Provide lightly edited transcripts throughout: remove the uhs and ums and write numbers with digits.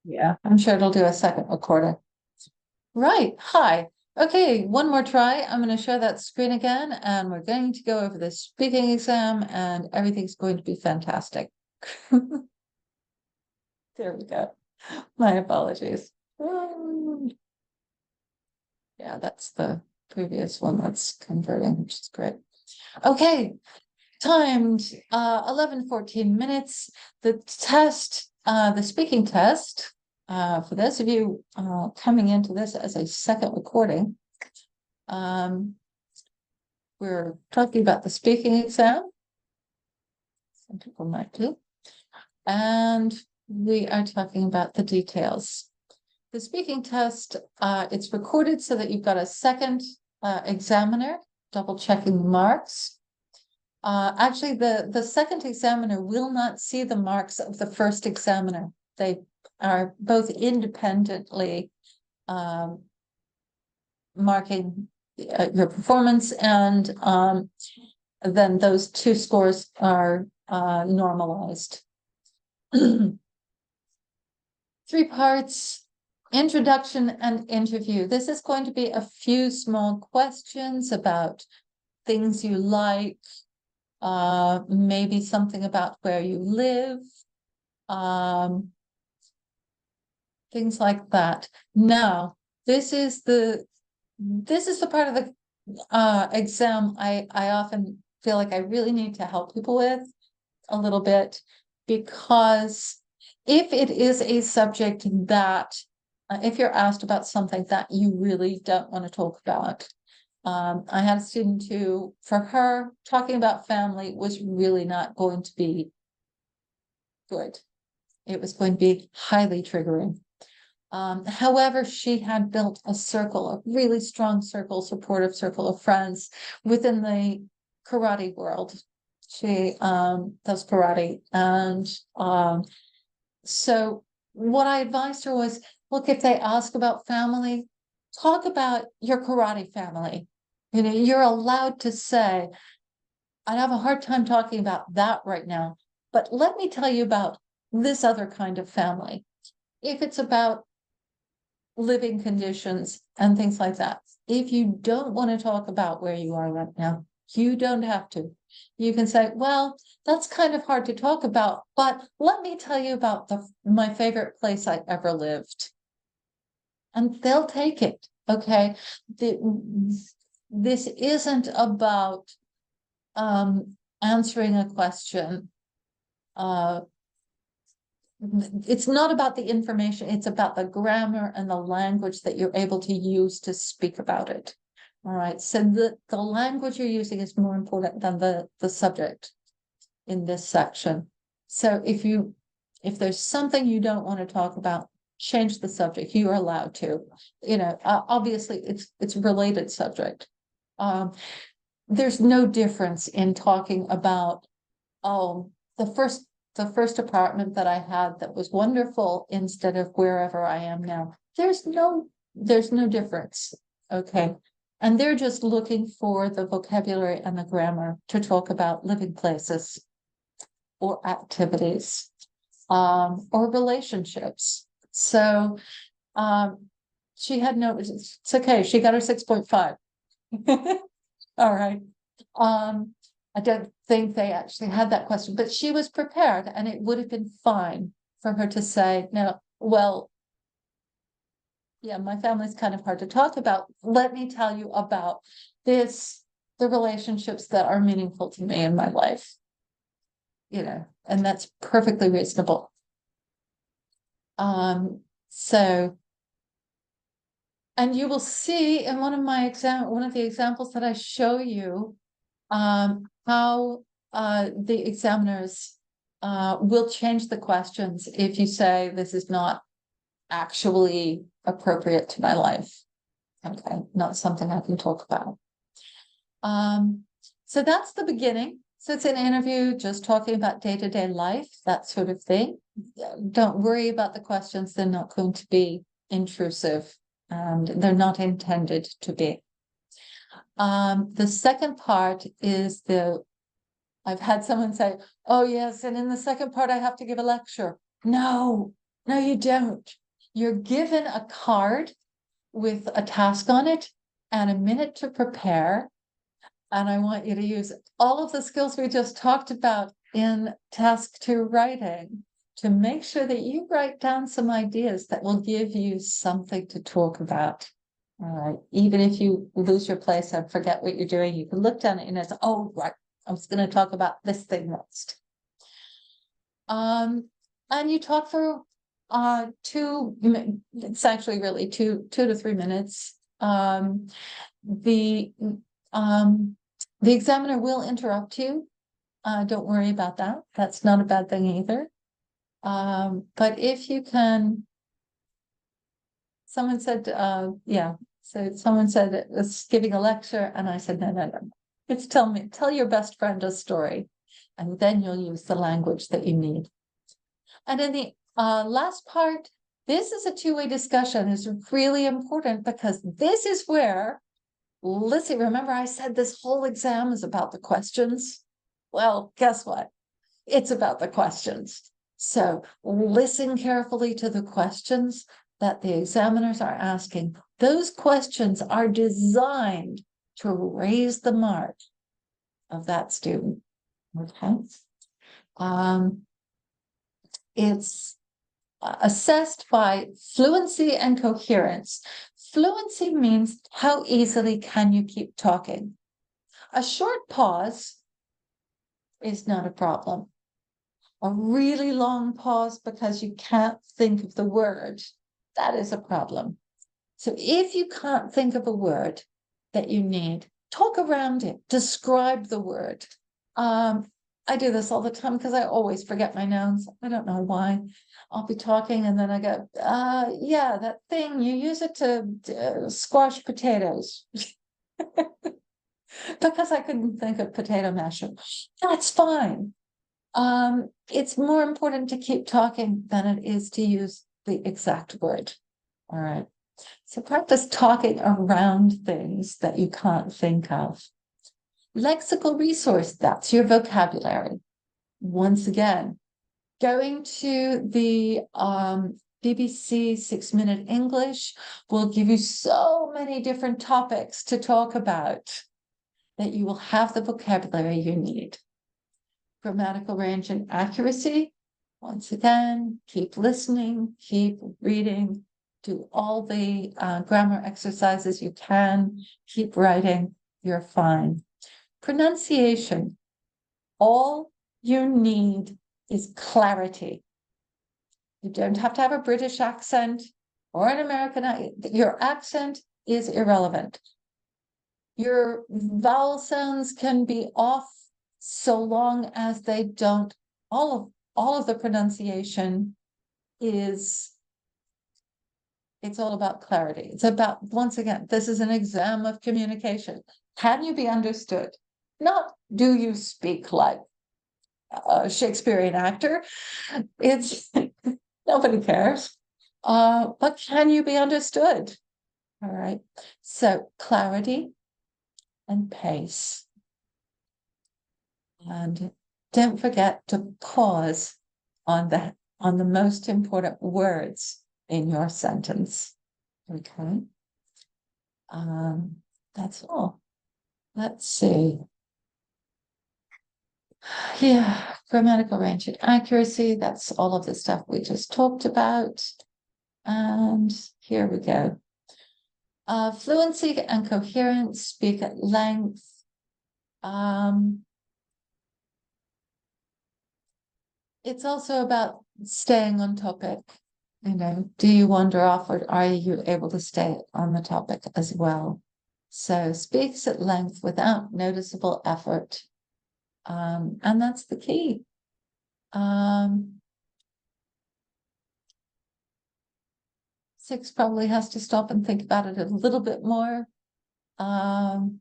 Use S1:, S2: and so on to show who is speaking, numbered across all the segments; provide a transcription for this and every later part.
S1: Yeah, I'm sure it'll do a second recording. Right. Hi. Okay, one more try. I'm going to share that screen again, and we're going to go over the speaking exam, and everything's going to be fantastic. There we go. My apologies. Yeah, that's the previous one that's converting, which is great. Okay, timed 11:14 minutes. The test, the speaking test, for those of you coming into this as a second recording, we're talking about the speaking exam. Some people might do. And we are talking about the details. The speaking test, it's recorded so that you've got a second examiner double checking the marks. Actually, the second examiner will not see the marks of the first examiner. They are both independently marking your performance, and then those two scores are normalized. 3 parts: introduction and interview. This is going to be a few small questions about things you like, maybe something about where you live, things like that. Now, this is the part of the exam I often feel like I really need to help people with a little bit, because if it is a subject that, if you're asked about something that you really don't want to talk about, I had a student who, for her, talking about family was really not going to be good. It was going to be highly triggering. However, she had built a circle, a really strong circle, supportive circle of friends within the karate world. She does karate. And so what I advised her was, look, if they ask about family, talk about your karate family. You know, you're allowed to say, I'd have a hard time talking about that right now, but let me tell you about this other kind of family. If it's about living conditions and things like that, if you don't want to talk about where you are right now, you don't have to. You can say, well, that's kind of hard to talk about, but let me tell you about my favorite place I ever lived. And they'll take it. Okay. This isn't about answering a question. It's not about the information, it's about the grammar and the language that you're able to use to speak about it. All right, so the language you're using is more important than the subject in this section. So if there's something you don't want to talk about, change the subject. You are allowed to. You know, obviously it's a related subject. There's no difference in talking about, oh, the first apartment that I had that was wonderful, instead of wherever I am now. There's no difference. Okay. And they're just looking for the vocabulary and the grammar to talk about living places or activities, or relationships. So she had no, it's okay. She got her 6.5. All right. I don't think they actually had that question, but she was prepared, and it would have been fine for her to say, no, well, yeah, my family's kind of hard to talk about. Let me tell you about the relationships that are meaningful to me in my life. You know, and that's perfectly reasonable. So, and you will see in one of the examples that I show you, how the examiners will change the questions if you say this is not actually appropriate to my life. Okay, not something I can talk about. So that's the beginning. So it's an interview, just talking about day-to-day life, that sort of thing. Don't worry about the questions. They're not going to be intrusive, and they're not intended to be. The second part is the I've had someone say, oh yes, and in the second part I have to give a lecture. No, no, you don't. You're given a card with a task on it and a minute to prepare. And I want you to use all of the skills we just talked about in task 2 writing to make sure that you write down some ideas that will give you something to talk about. All right. Even if you lose your place and forget what you're doing, you can look down at it and say, oh, right, I was going to talk about this thing next. And you talk for it's actually really two to 3 minutes. The examiner will interrupt you. Don't worry about that. That's not a bad thing either. But if you can, someone said, yeah, so someone said it was giving a lecture, and I said, no. It's tell your best friend a story, and then you'll use the language that you need. And in the last part, this is a two-way discussion. It's really important because this is where, listen, remember I said this whole exam is about the questions? Well, guess what? It's about the questions. So listen carefully to the questions that the examiners are asking. Those questions are designed to raise the mark of that student. Okay. It's assessed by fluency and coherence. Fluency means how easily can you keep talking? A short pause is not a problem. A really long pause because you can't think of the word, that is a problem. So if you can't think of a word that you need, talk around it, describe the word. I do this all the time because I always forget my nouns. I don't know why. I'll be talking and then I go, yeah, that thing, you use it to squash potatoes. Because I couldn't think of potato masher. That's fine. It's more important to keep talking than it is to use the exact word. All right. So practice talking around things that you can't think of. Lexical resource, that's your vocabulary. Once again, going to the BBC 6-Minute English will give you so many different topics to talk about that you will have the vocabulary you need. Grammatical range and accuracy, once again, keep listening, keep reading, do all the grammar exercises you can, keep writing, you're fine. Pronunciation, all you need is clarity. You don't have to have a British accent or an American accent. Your accent is irrelevant. Your vowel sounds can be off so long as they don't, all of the pronunciation is, it's all about clarity. It's about, once again, this is an exam of communication. Can you be understood? Not do you speak like a Shakespearean actor? It's nobody cares. But can you be understood? All right. So clarity and pace. And don't forget to pause on the most important words in your sentence. Okay. That's all. Let's see. Yeah, grammatical range and accuracy. That's all of the stuff we just talked about. And here we go. Fluency and coherence, speak at length. It's also about staying on topic. You know, do you wander off or are you able to stay on the topic as well? So speaks at length without noticeable effort. And that's the key. 6 probably has to stop and think about it a little bit more. And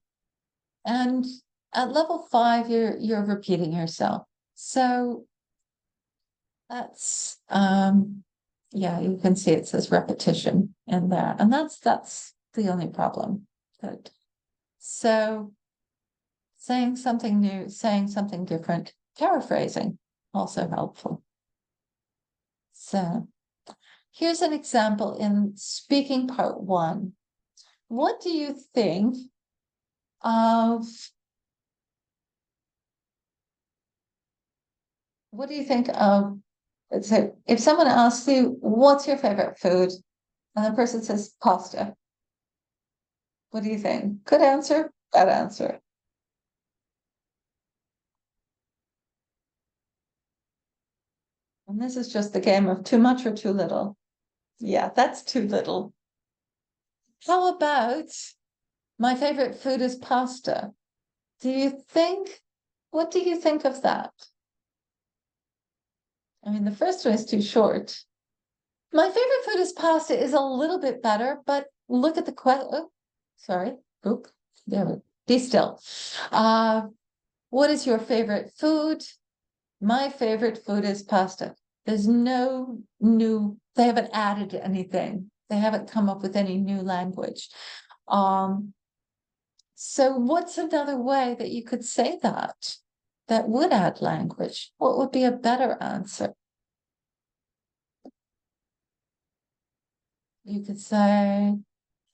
S1: at level 5, you're repeating yourself. So that's yeah, you can see it says repetition in there, and that's the only problem. Good. So saying something new, saying something different, paraphrasing, also helpful. So here's an example in speaking part 1. What do you think of let's say, if someone asks you, what's your favorite food? And the person says pasta. What do you think? Good answer, bad answer. And this is just the game of too much or too little. Yeah, that's too little. How about my favorite food is pasta? What do you think of that? I mean, the first one is too short. My favorite food is pasta is a little bit better, but look at the question. Oh, sorry. Oop. There we Be still. What is your favorite food? My favorite food is pasta. There's no new, they haven't added anything. They haven't come up with any new language. So what's another way that you could say that would add language? What would be a better answer? You could say,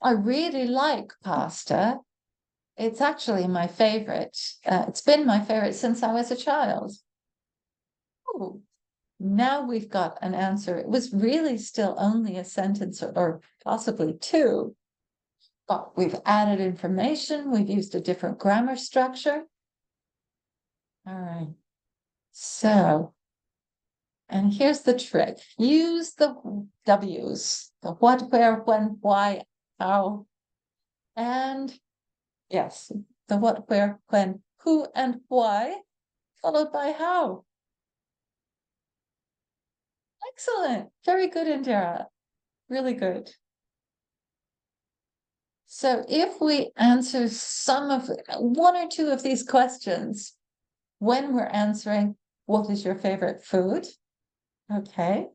S1: I really like pasta. It's actually my favorite. It's been my favorite since I was a child. Oh, now we've got an answer. It was really still only a sentence or possibly two, but we've added information. We've used a different grammar structure. All right. So, and here's the trick. Use the W's, the what, where, when, why, how, and yes, the what, where, when, who, and why, followed by how. Excellent. Very good, Indira. Really good. So if we answer one or two of these questions when we're answering, what is your favorite food? Okay.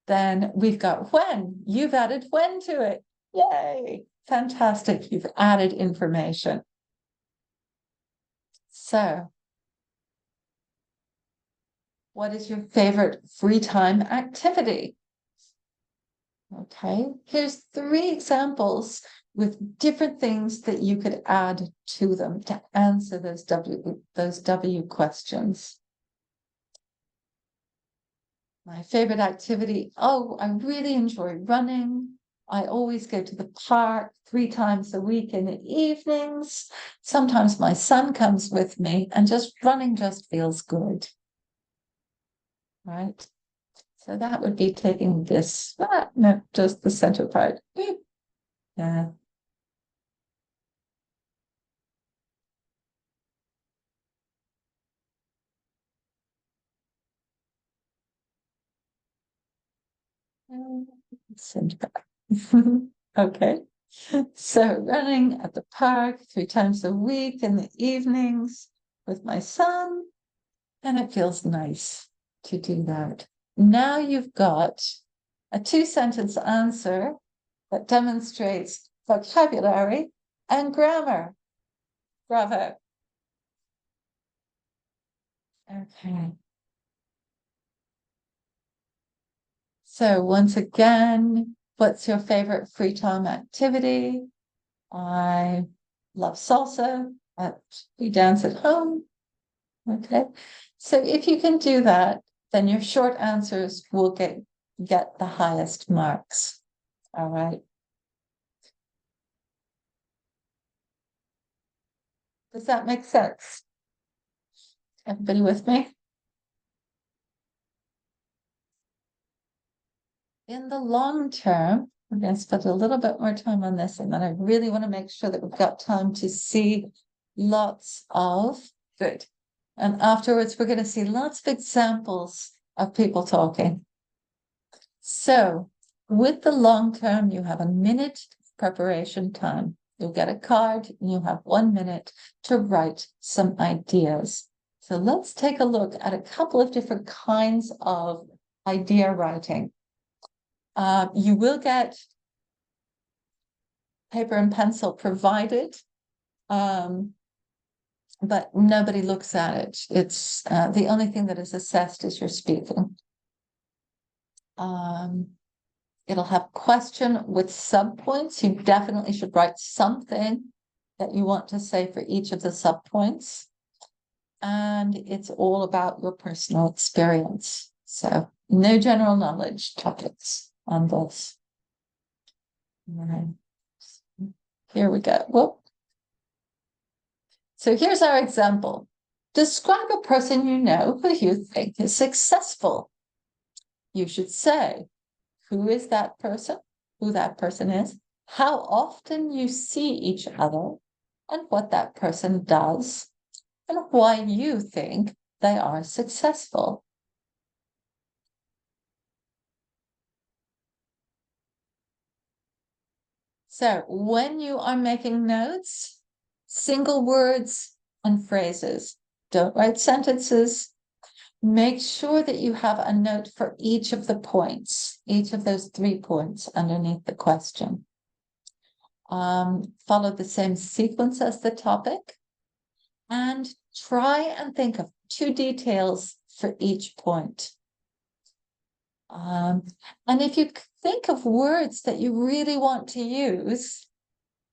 S1: Then we've got when. You've added when to it. Yay. Fantastic. You've added information. So what is your favorite free time activity? Okay, here's 3 examples with different things that you could add to them to answer those W questions. My favorite activity, oh, I really enjoy running. I always go to the park 3 times a week in the evenings. Sometimes my son comes with me and just running just feels good. Right? So that would be taking this, no, just the center part. Yeah. Center part. Okay. So running at the park 3 times a week in the evenings with my son, and it feels nice to do that. Now you've got a 2-sentence answer that demonstrates vocabulary and grammar. Bravo. Okay. So once again, what's your favorite free time activity? I love salsa. We dance at home. Okay. So if you can do that, then your short answers will get the highest marks. All right. Does that make sense? Everybody with me? In the long term, we're going to spend a little bit more time on this, and then I really want to make sure that we've got time to see lots of good. And afterwards, we're going to see lots of examples of people talking. So with the long term, you have a minute preparation time. You'll get a card and you have 1 minute to write some ideas. So let's take a look at a couple of different kinds of idea writing. You will get paper and pencil provided. but nobody looks at it. It's the only thing that is assessed is your speaking. It'll have question with subpoints. You definitely should write something that you want to say for each of the subpoints. And it's all about your personal experience. So no general knowledge topics on this. Right. Here we go. Whoop. So here's our example. Describe a person you know who you think is successful. You should say, who is that person, who that person is, how often you see each other, and what that person does, and why you think they are successful. So when you are making notes, single words and phrases, don't write sentences. Make sure that you have a note for each of the points, each of those 3 points underneath the question. Follow the same sequence as the topic, and try and think of 2 details for each point. And if you think of words that you really want to use,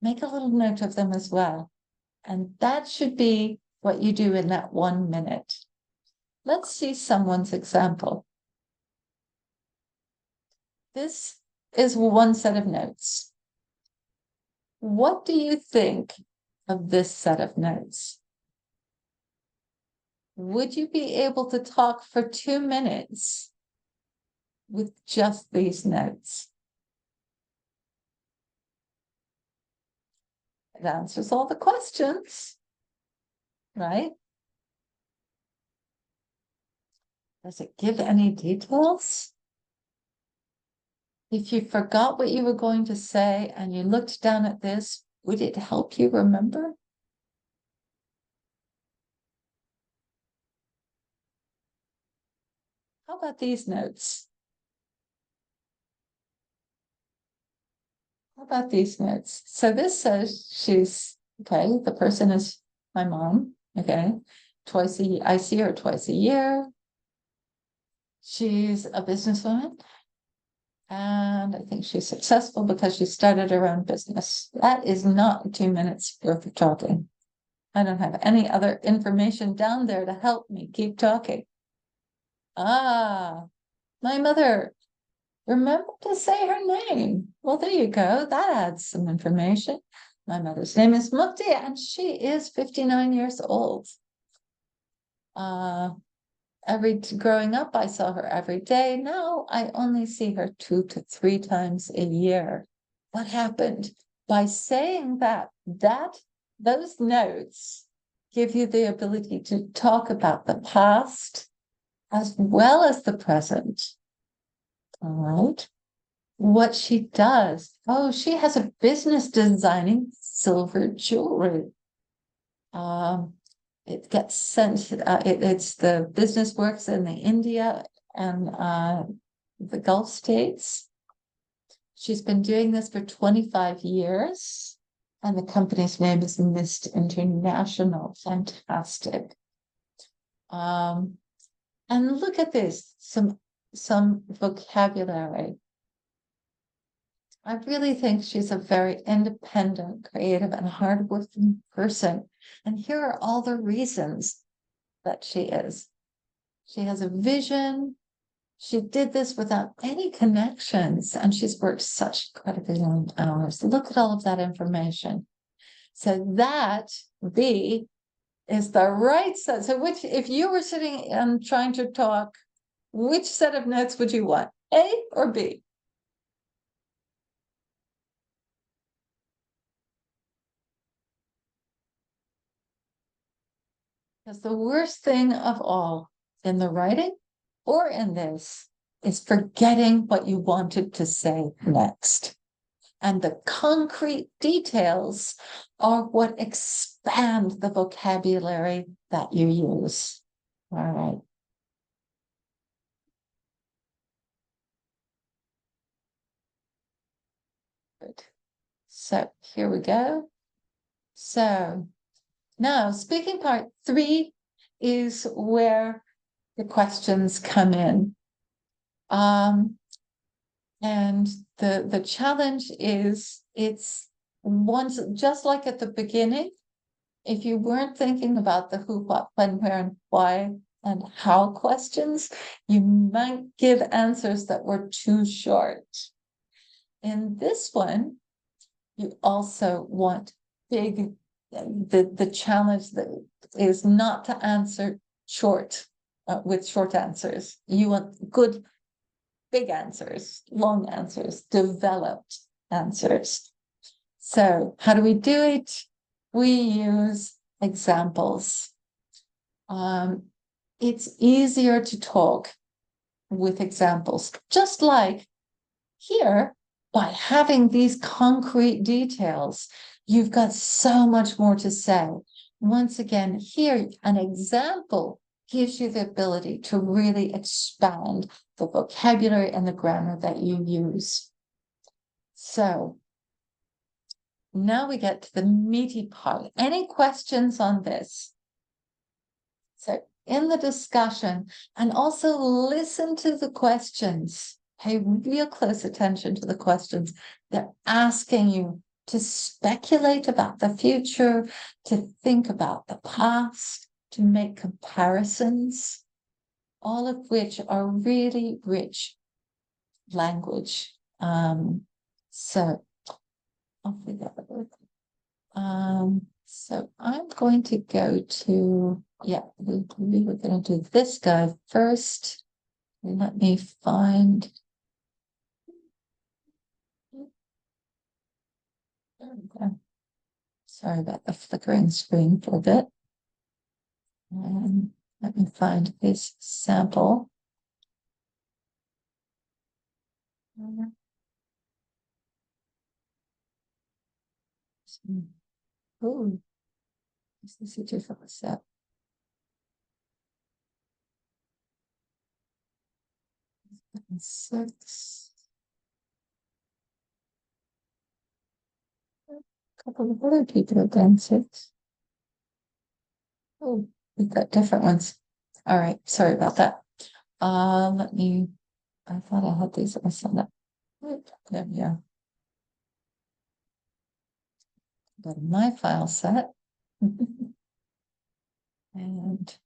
S1: make a little note of them as well. And that should be what you do in that 1 minute. Let's see someone's example. This is one set of notes. What do you think of this set of notes? Would you be able to talk for 2 minutes with just these notes? It answers all the questions, right? Does it give any details? If you forgot what you were going to say and you looked down at this, would it help you remember? How about these notes? How about these notes? So this says she's, okay, the person is my mom, okay? I see her twice a year. She's a businesswoman. And I think she's successful because she started her own business. That is not 2 minutes worth of talking. I don't have any other information down there to help me keep talking. Ah, my mother. Remember to say her name. Well, there you go. That adds some information. My mother's name is Mukti, and she is 59 years old. Growing up, I saw her every day. Now I only see her 2 to 3 times a year. What happened? By saying that those notes give you the ability to talk about the past as well as the present. All right. What she does. Oh, she has a business designing silver jewelry. It gets sent, it's the business works in the India and the Gulf states. She's been doing this for 25 years, and the company's name is Mist International. Fantastic. And look at this, some vocabulary. I really think she's a very independent, creative, and hardworking person. And here are all the reasons that she is. She has a vision. She did this without any connections, and she's worked such incredibly long hours. Look at all of that information. So that B is the right set. So if you were sitting and trying to talk, which set of notes would you want? A or B? Because the worst thing of all in the writing or in this is forgetting what you wanted to say next. And the concrete details are what expand the vocabulary that you use. All right. Good. So here we go. So Now, speaking part 3 is where the questions come in. And the challenge is it's once, just like at the beginning, if you weren't thinking about the who, what, when, where, and why, and how questions, you might give answers that were too short. In this one, you also want the challenge that is not to answer short with short answers. You want good, big answers, long answers, developed answers. So how do we do it? We use examples. It's easier to talk with examples, just like here, by having these concrete details, you've got so much more to say. Once again, here, an example gives you the ability to really expand the vocabulary and the grammar that you use. So now we get to the meaty part. Any questions on this? So in the discussion, and also listen to the questions. Pay real close attention to the questions. They're asking you to speculate about the future, to think about the past, to make comparisons, all of which are really rich language. So I'll figure that out. So I'm going to go to, we were going to do this guy first. Let me find. There we go. Sorry about the flickering screen for a bit. And let me find this sample. Oh, this is a different set. Six. A couple of other people have done 6. Oh, we've got different ones. All right, sorry about that. Let me, I thought I had these. I sent that. There we go. Go to my file set. And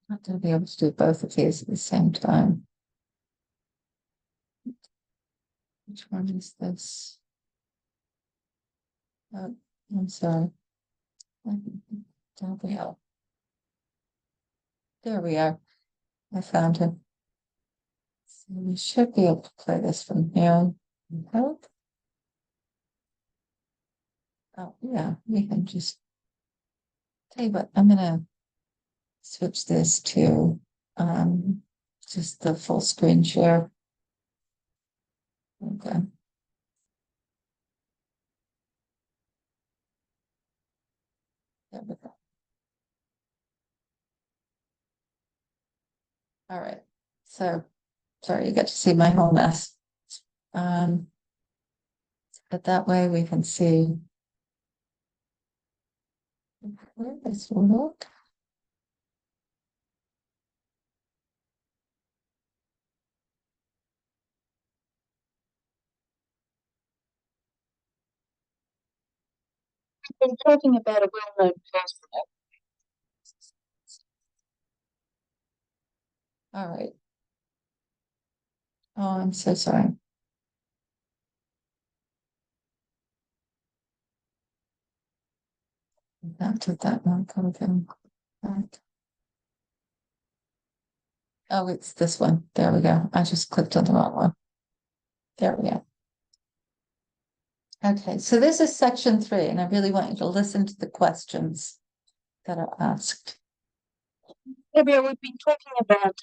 S1: I'm not going to be able to do both of these at the same time. Which one is this? Oh, I'm sorry. There we are. There we are. I found him. So we should be able to play this from here. Help. Oh, yeah, we can just tell you what, I'm going to switch this to just the full screen share. Okay. There we go. All right. So sorry, you get to see my whole mess. But that way we can see where this will look. I've been talking about a well-known person. All right. Oh, I'm so sorry. That took that one. Come back. Oh, it's this one. There we go. I just clicked on the wrong one. There we go. Okay, so this is section 3, and I really want you to listen to the questions that are asked. Gabriel, we've been talking about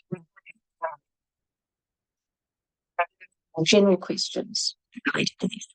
S2: general questions related to this.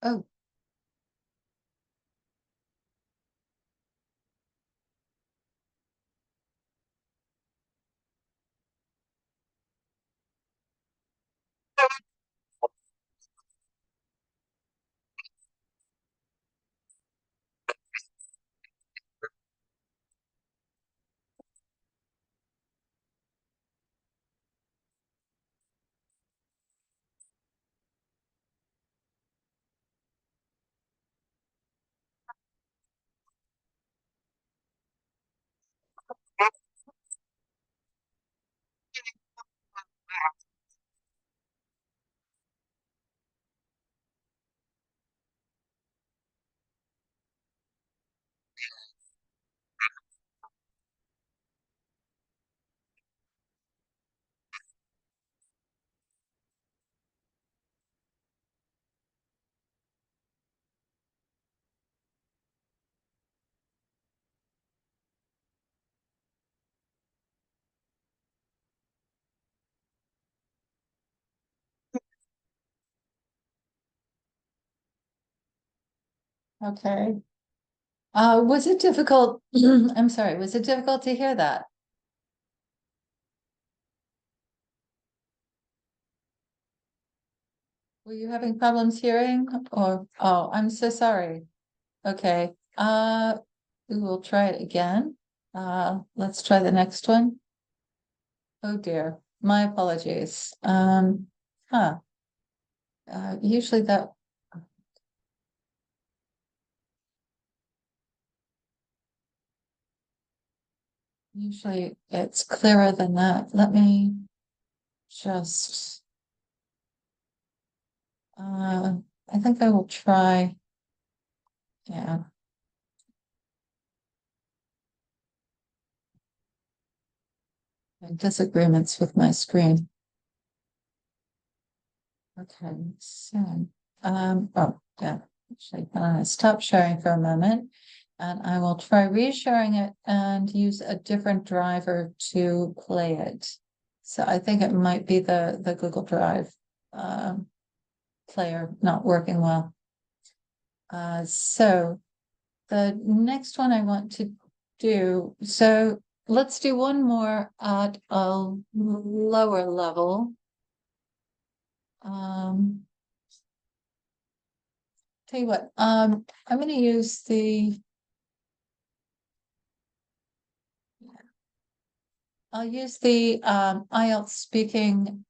S1: Oh, okay. Was it difficult? I'm sorry, was it difficult to hear that? Were you having problems hearing or, oh, I'm so sorry. Okay, we will try it again. Let's try the next one. Oh dear, my apologies. Huh, usually that, usually it's clearer than that. Let me just. I think I will try. Yeah. Disagreements with my screen. Okay, so, oh, yeah, actually, stop sharing for a moment. And I will try resharing it and use a different driver to play it. So I think it might be the Google Drive player not working well. So the next one I want to do, so let's do one more at a lower level. Tell you what, I'm going to use I'll use the IELTS speaking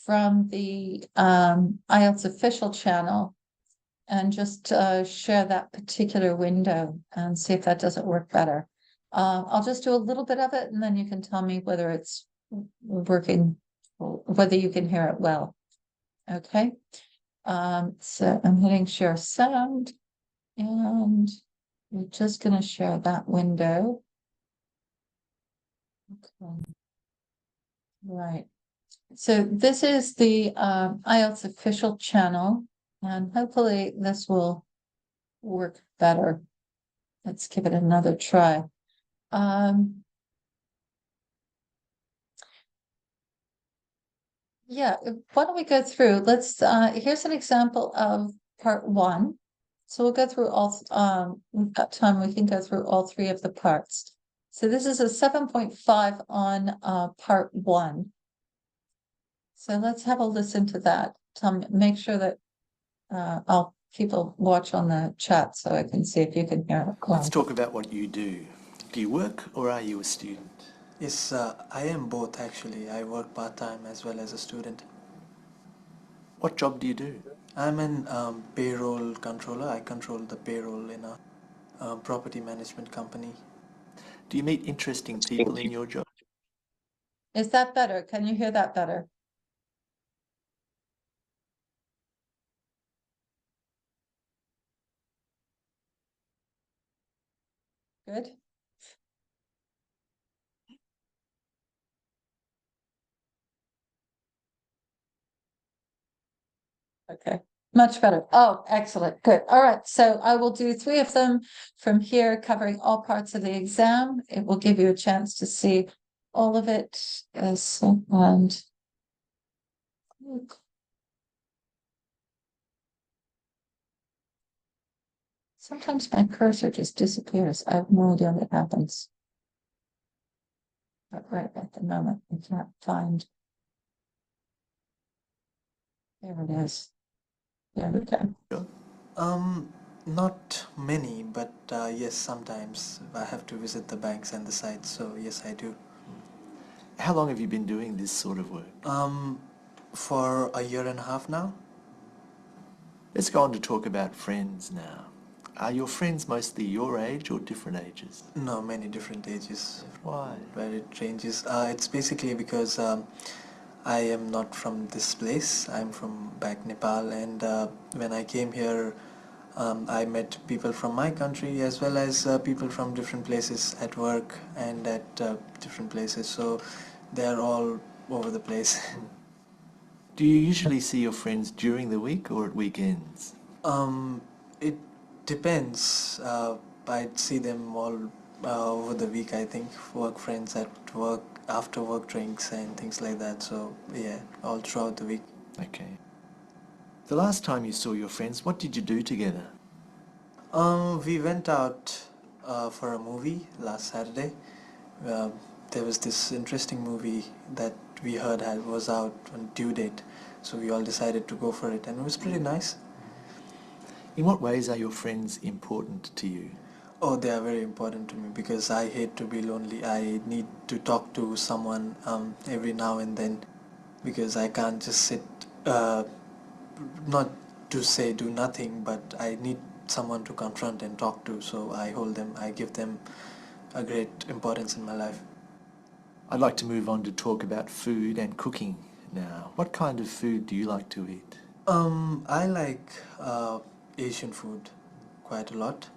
S1: from the IELTS official channel and just share that particular window and see if that doesn't work better. I'll just do a little bit of it and then you can tell me whether it's working, whether you can hear it well. Okay. So I'm hitting share sound and we're just going to share that window. Okay. Right. So this is the IELTS official channel, and hopefully this will work better. Let's give it another try. Yeah, why don't we go through? Let's here's an example of part one. So we'll go through all we've got time, we can go through all three of the parts. So this is a 7.5 on part one. So let's have a listen to that. Make sure that I'll keep a watch on the chat so I can see if you can hear it.
S3: Let's talk about what you do. Do you work or are you a student?
S4: Yes, I am both actually. I work part-time as well as a student.
S3: What job do you do?
S4: I'm an payroll controller. I control the payroll in a property management company.
S3: Do you meet interesting people in your job?
S1: Is that better? Can you hear that better? Good. Okay, much better. Oh, excellent. Good. All right. So I will do three of them from here, covering all parts of the exam. It will give you a chance to see all of it. And sometimes my cursor just disappears. I have no idea what happens. But right at the moment, I can't find. There it is. There we go.
S4: Not many, but yes, sometimes I have to visit the banks and the sites. So yes, I do.
S3: How long have you been doing this sort of work?
S4: For a year and a half now.
S3: Let's go on to talk about friends now. Are your friends mostly your age or different ages?
S4: No, many different ages.
S3: Why?
S4: Where it changes. It's basically because I am not from this place. I'm from back Nepal, and when I came here, I met people from my country as well as people from different places at work and at different places. So they're all over the place.
S3: Do you usually see your friends during the week or at weekends?
S4: It depends. I'd see them all over the week, I think. Work friends at work, after work drinks and things like that. So yeah, all throughout the week.
S3: Okay. The last time you saw your friends, what did you do together?
S4: We went out for a movie last Saturday. Uh, there was this interesting movie that we heard was out on due date, so we all decided to go for it, and it was pretty nice.
S3: In what ways are your friends important to you?
S4: Oh, they are very important to me because I hate to be lonely. I need to talk to someone every now and then because I can't just sit, not to say do nothing, but I need someone to confront and talk to. So I hold them, I give them a great importance in my life.
S3: I'd like to move on to talk about food and cooking now. What kind of food do you like to eat?
S4: I like Asian food quite a lot,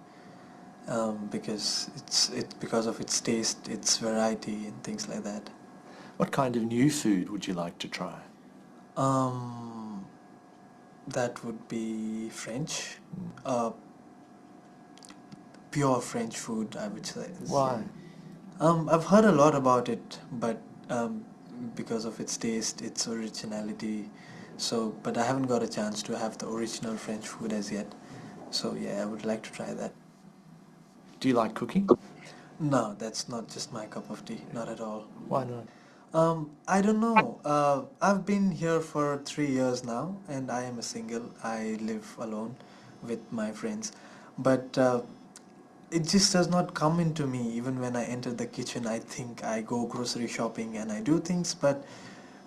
S4: because it's because of its taste, its variety, and things like that.
S3: What kind of new food would you like to try?
S4: Um, that would be French,
S3: Mm.
S4: pure French food, I would say.
S3: Why?
S4: I've heard a lot about it, but because of its taste, its originality. So, but I haven't got a chance to have the original French food as yet. So yeah, I would like to try that.
S3: Do you like cooking?
S4: No, that's not just my cup of tea, not at all.
S3: Why not?
S4: I don't know. I've been here for 3 years now, and I am a single. I live alone with my friends, but it just does not come into me. Even when I enter the kitchen, I think I go grocery shopping and I do things, but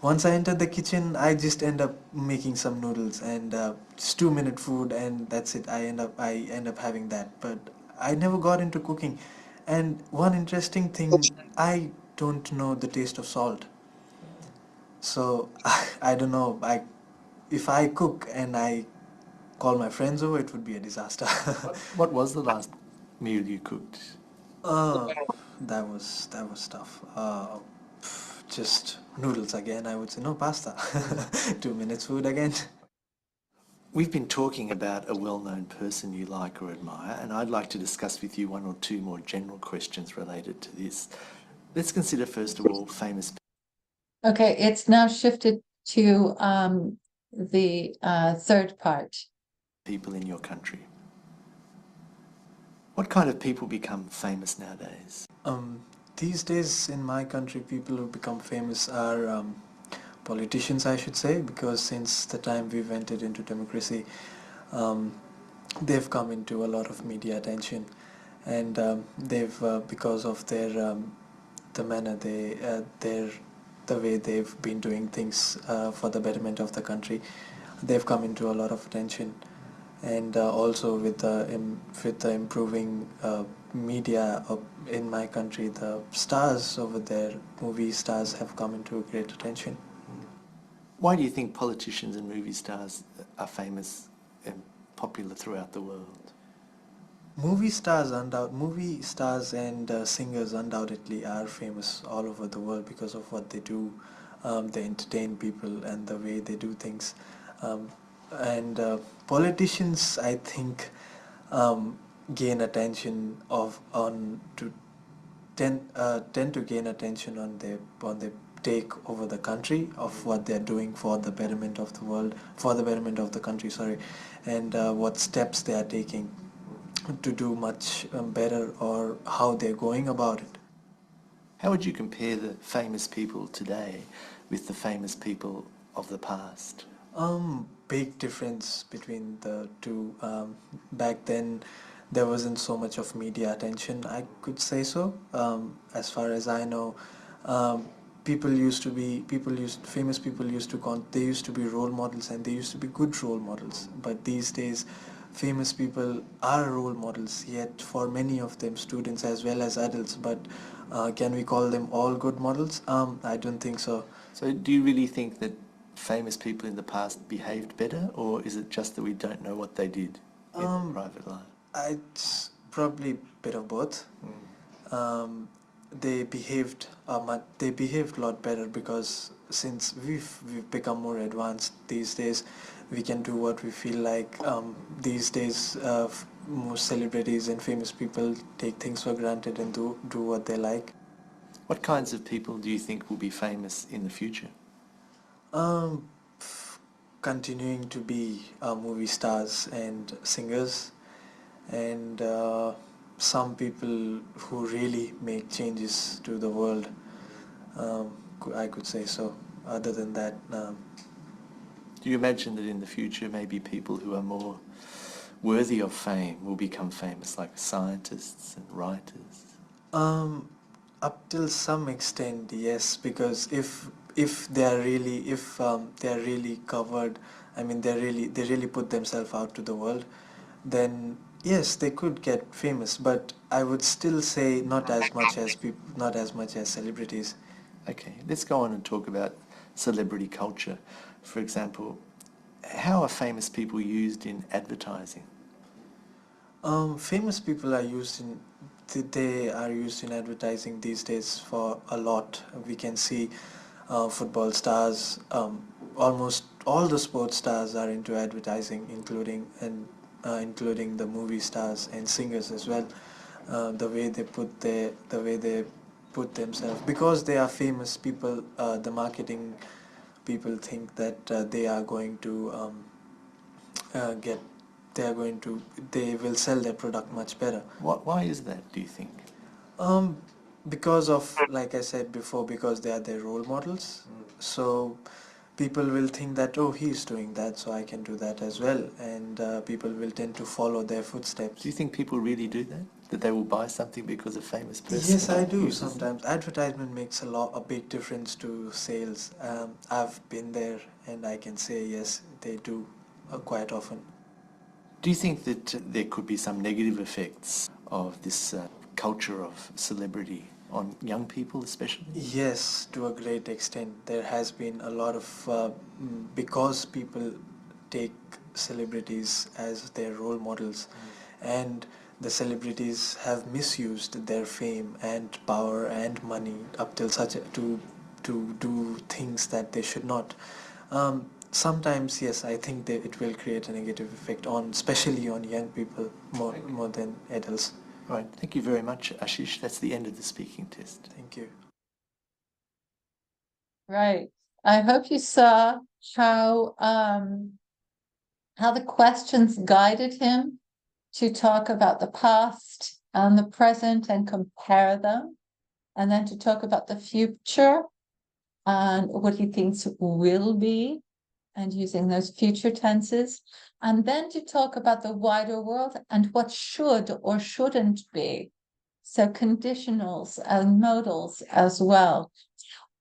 S4: once I enter the kitchen, I just end up making some noodles and just 2 minute food, and that's it. I end up having that, but I never got into cooking. And one interesting thing, I don't know the taste of salt. So I don't know. If I cook and I call my friends over, it would be a disaster.
S3: What was the last meal you cooked?
S4: uh, that was tough. Just noodles again. I would say no pasta. 2 minutes food again.
S3: We've been talking about a well-known person you like or admire, and I'd like to discuss with you one or two more general questions related to this. Let's consider, first of all, famous
S1: Okay, it's now shifted to the third part.
S3: people in your country. What kind of people become famous nowadays?
S4: Um, these days in my country, people who become famous are politicians, I should say, because since the time we've entered into democracy, um, they've come into a lot of media attention, and they've because of the manner the way they've been doing things for the betterment of the country, they've come into a lot of attention. And also with the improving media in my country, the stars over there, movie stars, have come into great attention.
S3: Why do you think politicians and movie stars are famous and popular throughout the world?
S4: Movie stars and singers undoubtedly are famous all over the world because of what they do. They entertain people and the way they do things. Um, and Politicians, I think, gain attention of on to tend to gain attention on their take over the country of what they're doing for the betterment of the world, for the betterment of the country, sorry, and what steps they are taking to do much better, or how they're going about it.
S3: How would you compare the famous people today with the famous people of the past?
S4: Big difference between the two. Back then, there wasn't so much of media attention, I could say so. As far as I know, um, famous people used to they used to be role models, and they used to be good role models. But these days, famous people are role models, yet for many of them, students as well as adults. But can we call them all good models? I don't think so.
S3: So do you really think that famous people in the past behaved better, or is it just that we don't know what they did in their private life?
S4: It's probably a bit of both. Um, they behaved a lot better, because since we've become more advanced these days, we can do what we feel like. These days, most celebrities and famous people take things for granted and do what they like.
S3: What kinds of people do you think will be famous in the future?
S4: Um, f- Continuing to be movie stars and singers, and some people who really make changes to the world. I could say so. Other than that,
S3: Do you imagine that in the future maybe people who are more worthy of fame will become famous, like scientists and writers?
S4: um, up till some extent, yes, because if they are really covered, I mean they really put themselves out to the world, then yes, they could get famous. But I would still say not as much as celebrities.
S3: Okay, let's go on and talk about celebrity culture. For example, how are famous people used in advertising?
S4: Famous people are used in they are used in advertising these days for a lot. We can see football stars, almost all the sports stars are into advertising, including the movie stars and singers as well. The way they put themselves, because they are famous people. The marketing people think that they are going to get they are going to they will sell their product much better.
S3: Why is that, do you think?
S4: um because of, like I said before, because they are their role models. So people will think that, oh, he's doing that, so I can do that as well, and people will tend to follow their footsteps.
S3: Do you think people really do that? That they will buy something because a famous person
S4: Yes, I do.
S3: uses it?
S4: Sometimes advertisement makes a big difference to sales. I've been there, and I can say yes, they do quite often.
S3: Do you think that there could be some negative effects of this culture of celebrity on young people especially?
S4: Yes, to a great extent. There has been a lot of, because people take celebrities as their role models, and the celebrities have misused their fame and power and money up till to do things that they should not. Sometimes, yes, I think that it will create a negative effect on, especially on young people, more than adults.
S3: Right, thank you very much, Ashish. That's the end of the speaking test.
S4: Thank you.
S1: Right. I hope you saw how the questions guided him to talk about the past and the present and compare them, and then to talk about the future and what he thinks will be, and using those future tenses, and then to talk about the wider world and what should or shouldn't be. So conditionals and modals as well.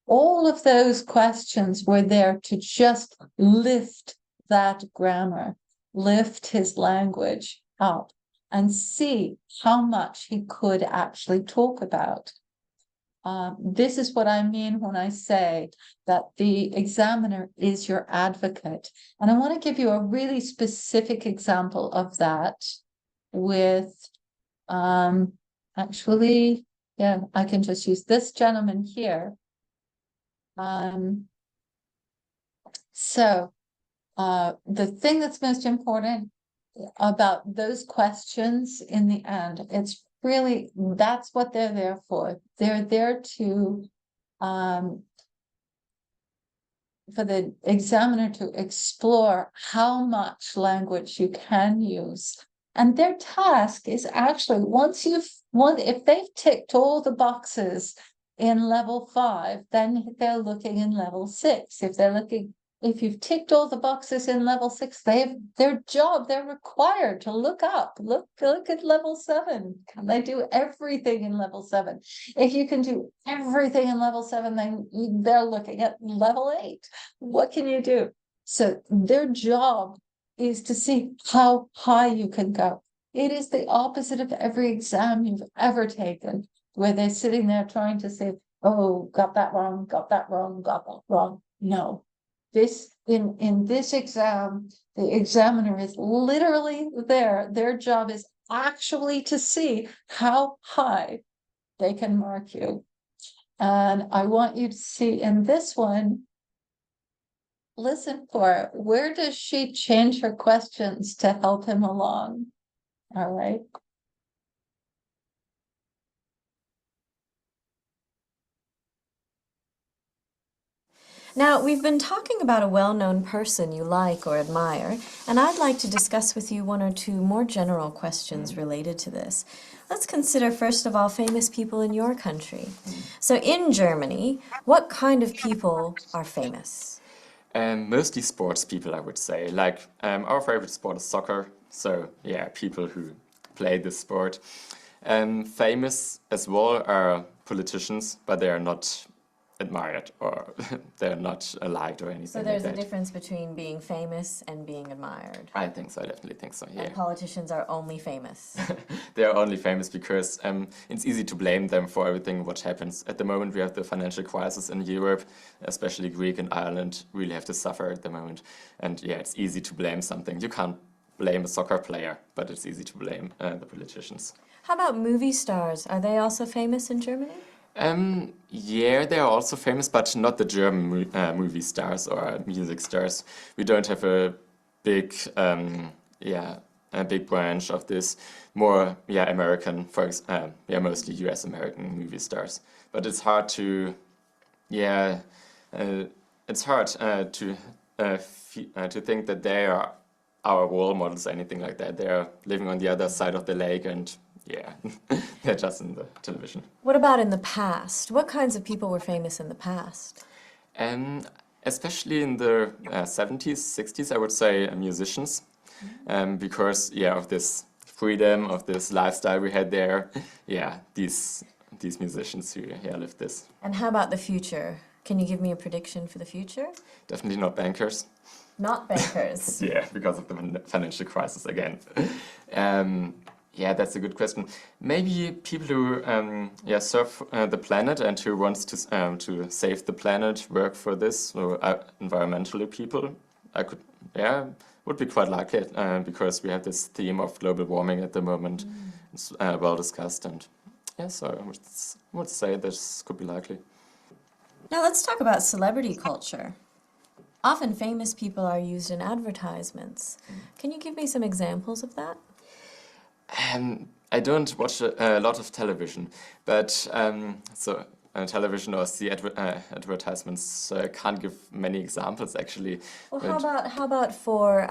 S1: All of those questions were there to just lift that grammar, lift his language up, and see how much he could actually talk about. This is what I mean when I say that the examiner is your advocate. And I want to give you a really specific example of that with, actually, yeah, I can just use this gentleman here. So the thing that's most important about those questions in the end, it's really, that's what they're there for. They're there to, for the examiner to explore how much language you can use. And their task is actually, if they've ticked all the boxes in level 5, then they're looking in level 6. If you've ticked all the boxes in level 6, they're required to look at level 7. Can they do everything in level 7? If you can do everything in level 7, then they're looking at level 8. What can you do? So their job is to see how high you can go. It is the opposite of every exam you've ever taken, where they're sitting there trying to say, oh, got that wrong, got that wrong, got that wrong. No. In this exam, the examiner is literally there. Their job is actually to see how high they can mark you. And I want you to see in this one, listen for it. Where does she change her questions to help him along? All right.
S5: Now, we've been talking about a well-known person you like or admire, and I'd like to discuss with you one or two more general questions related to this. Let's consider, first of all, famous people in your country. So in Germany, what kind of people are famous?
S6: Mostly sports people, I would say. Like, our favorite sport is soccer, so yeah, people who play this sport. Famous as well are politicians, but they are not admired or they're not liked or anything
S5: So there's
S6: like
S5: a
S6: that.
S5: difference between being famous and being admired.
S6: I think so, I definitely think so, yeah.
S5: And politicians are only famous.
S6: They are only famous because it's easy to blame them for everything what happens. At the moment, we have the financial crisis in Europe, especially Greek and Ireland really have to suffer at the moment. And yeah, it's easy to blame something. You can't blame a soccer player, but it's easy to blame the politicians.
S5: How about movie stars? Are they also famous in Germany?
S6: Yeah, they are also famous, but not the German movie stars or music stars. We don't have a big, a big branch of this. More, American, mostly U.S. American movie stars. But it's hard to, it's hard to think that they are our role models or anything like that. They are living on the other side of the lake and yeah, they're just in the television.
S5: What about in the past? What kinds of people were famous in the past?
S6: Especially in the 70s, 60s, I would say musicians, because of this freedom, of this lifestyle we had there. Yeah, these musicians who lived this.
S5: And how about the future? Can you give me a prediction for the future?
S6: Definitely not bankers.
S5: Not bankers.
S6: Yeah, because of the financial crisis again. Yeah, that's a good question. Maybe people who serve the planet and who wants to save the planet, work for this, so environmentally people, would be quite likely because we have this theme of global warming at the moment. It's well discussed, and so I would say this could be likely.
S5: Now let's talk about celebrity culture. Often famous people are used in advertisements. Can you give me some examples of that?
S6: I don't watch a lot of television, but television or see advertisements, so I can't give many examples actually.
S5: Well,
S6: But
S5: how about for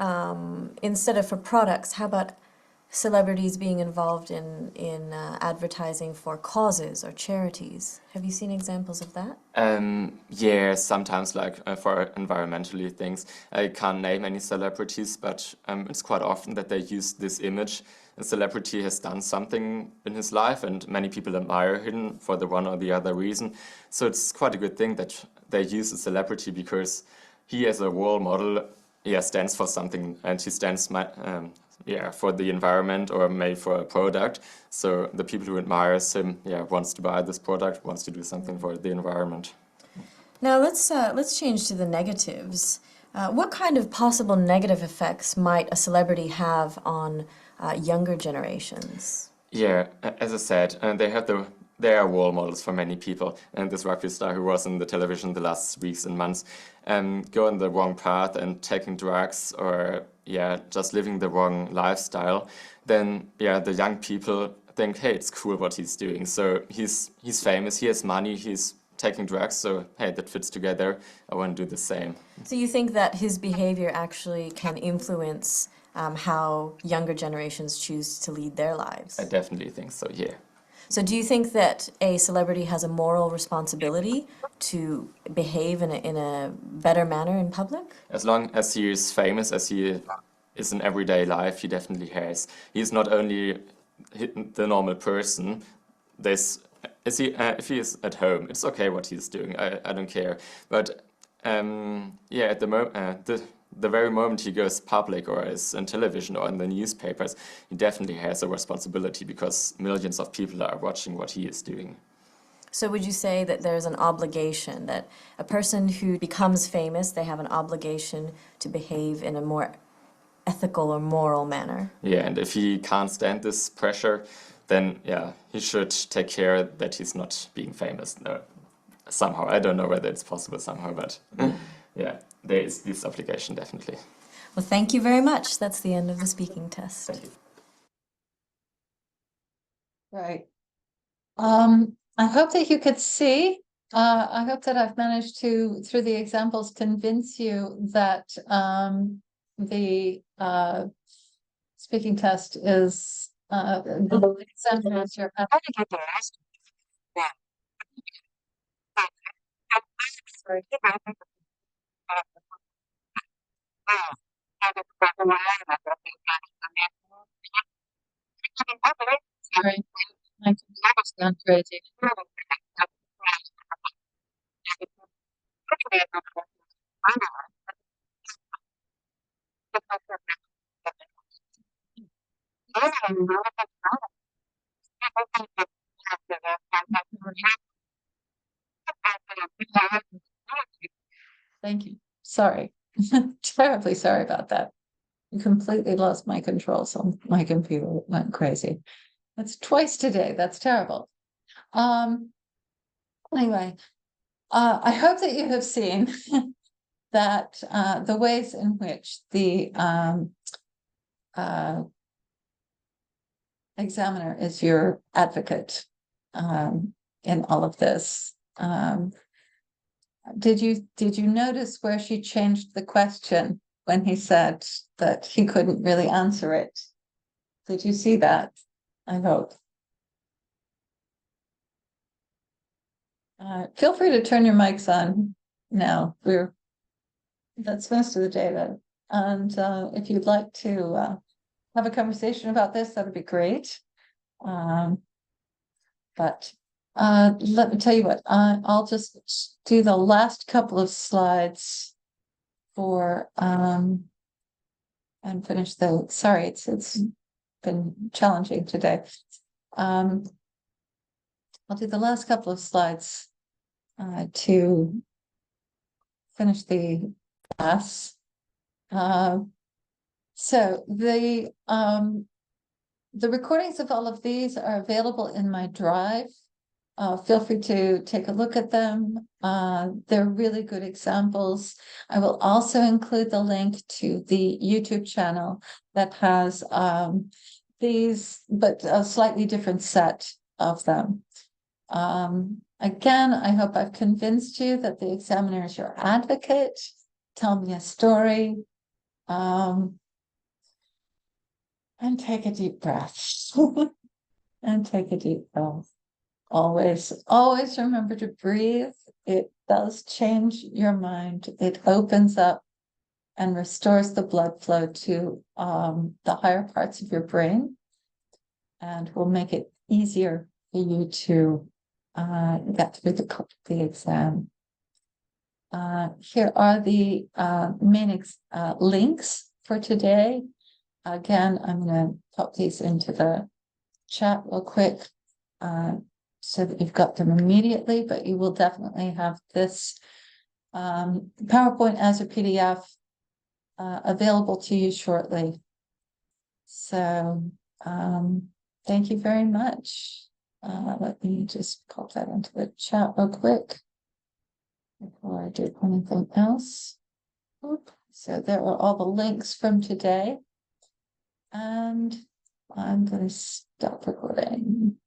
S5: instead of for products, how about celebrities being involved in advertising for causes or charities? Have you seen examples of that?
S6: yeah, sometimes like for environmentally things. I can't name any celebrities, but it's quite often that they use this image. A celebrity has done something in his life and many people admire him for the one or the other reason. So it's quite a good thing that they use a celebrity because he as a role model stands for something and he stands for the environment or maybe for a product. So the people who admire him wants to buy this product, wants to do something for the environment.
S5: Now let's change to the negatives. What kind of possible negative effects might a celebrity have on younger generations?
S6: Yeah, as I said, they are role models for many people. And this rugby star who was in the television the last weeks and months, go on the wrong path and taking drugs or just living the wrong lifestyle, then the young people think, hey, it's cool what he's doing. So he's famous, he has money, he's taking drugs, so hey, that fits together. I want to do the same.
S5: So you think that his behavior actually can influence how younger generations choose to lead their lives?
S6: I definitely think so, yeah.
S5: So do you think that a celebrity has a moral responsibility to behave in a better manner in public?
S6: As long as he is famous, as he is in everyday life, he definitely has. He's not only the normal person. If he is at home, it's okay what he's doing. I don't care. But at the very moment he goes public or is on television or in the newspapers, he definitely has a responsibility because millions of people are watching what he is doing.
S5: So would you say that there's an obligation, that a person who becomes famous, they have an obligation to behave in a more ethical or moral manner?
S6: Yeah, and if he can't stand this pressure, then he should take care that he's not being famous. No, somehow, I don't know whether it's possible somehow, but there is this obligation definitely.
S5: Well, thank you very much. That's the end of the speaking test.
S6: Thank you.
S1: Right. I hope that you could see, I hope that I've managed to, through the examples, convince you that the speaking test is the exam answer. Sorry. Sorry. My computer's gone crazy. Thank you. Sorry. Terribly sorry about that. You completely lost my control, so my computer went crazy. That's twice today. That's terrible. Anyway, I hope that you have seen that the ways in which the examiner is your advocate in all of this. Did you notice where she changed the question when he said that he couldn't really answer it? Did you see that? I hope. Feel free to turn your mics on now. That's most of the day then. And if you'd like to have a conversation about this, that would be great. But let me tell you what, I'll just do the last couple of slides for and finish the, sorry, it's been challenging today. I'll do the last couple of slides to finish the class. So the recordings of all of these are available in my drive. Feel free to take a look at them. They're really good examples. I will also include the link to the YouTube channel that has these, but a slightly different set of them. Again, I hope I've convinced you that the examiner is your advocate. Tell me a story. And take a deep breath. And take a deep breath. Always remember to breathe. It does change your mind. It opens up and restores the blood flow to the higher parts of your brain and will make it easier for you to get through the exam. Here are the main links for today. Again, I'm going to pop these into the chat real quick so that you've got them immediately, but you will definitely have this PowerPoint as a PDF available to you shortly. So thank you very much. Let me just pop that into the chat real quick before I do anything else. Oop. So there are all the links from today. And I'm going to stop recording.